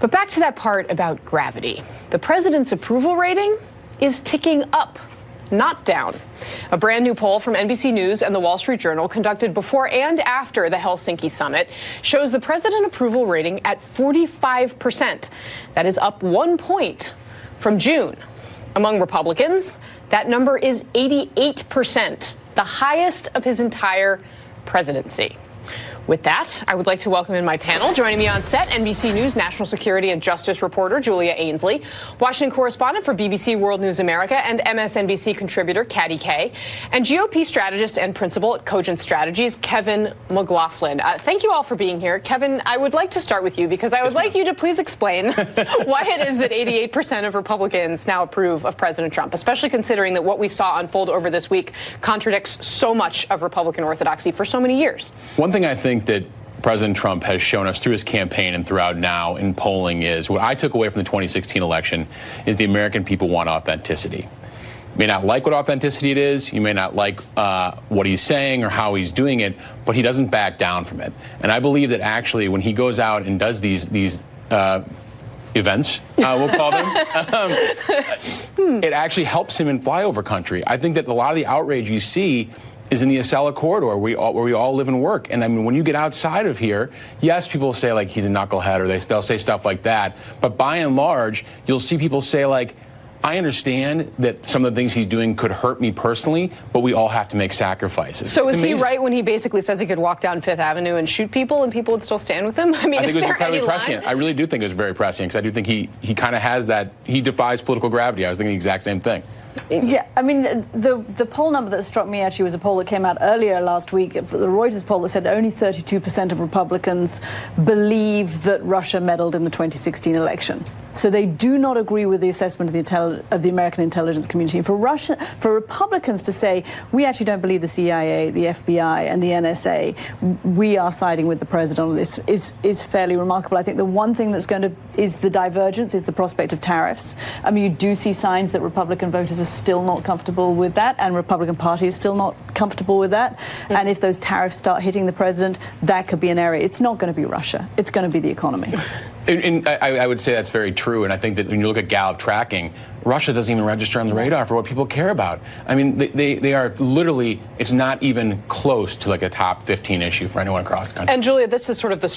But back to that part about gravity. The president's approval rating is ticking up, not down. A brand new poll from NBC News and the Wall Street Journal conducted before and after the Helsinki summit shows the president approval rating at 45%. That is up 1 point from June. Among Republicans, that number is 88%, the highest of his entire presidency. With that, I would like to welcome in my panel. Joining me on set, NBC News national security and justice reporter Julia Ainsley, Washington correspondent for BBC World News America and MSNBC contributor Caddy Kay, and GOP strategist and principal at Cogent Strategies, Kevin McLaughlin. Thank you all for being here. Kevin, I would like to start with you because I would like you to please explain why it is that 88% of Republicans now approve of President Trump, especially considering that what we saw unfold over this week contradicts so much of Republican orthodoxy for so many years. One thing I think that President Trump has shown us through his campaign and throughout now in polling is what I took away from the 2016 election is the American people want authenticity. You may not like what authenticity it is. You may not like what he's saying or how he's doing it, but he doesn't back down from it. And I believe that actually when he goes out and does these events, we'll call them, it actually helps him in flyover country. I think that a lot of the outrage you see is in the Acela corridor where we all live and work. And I mean, when you get outside of here, yes, people say like he's a knucklehead or they'll say stuff like that. But by and large, you'll see people say like, I understand that some of the things he's doing could hurt me personally, but we all have to make sacrifices. So is he right when he basically says he could walk down Fifth Avenue and shoot people and people would still stand with him? I mean, I think is it was there any incredibly prescient. line? I really do think it was very prescient because I do think he kind of has that, he defies political gravity. I was thinking the exact same thing. Yeah, I mean, the poll number that struck me actually was a poll that came out earlier last week, the Reuters poll that said only 32% of Republicans believe that Russia meddled in the 2016 election. So they do not agree with the assessment of the American intelligence community. And for Republicans to say, we actually don't believe the CIA, the FBI, and the NSA, we are siding with the president on this, is fairly remarkable. I think the one thing that's is the divergence, is the prospect of tariffs. I mean, you do see signs that Republican voters are still not comfortable with that, and Republican Party is still not comfortable with that. Mm-hmm. And if those tariffs start hitting the president, that could be an area. It's not going to be Russia. It's going to be the economy. And I would say that's very true. And I think that when you look at Gallup tracking, Russia doesn't even register on the radar for what people care about. I mean, they are literally, it's not even close to like a top 15 issue for anyone across the country. And Julia, this is sort of the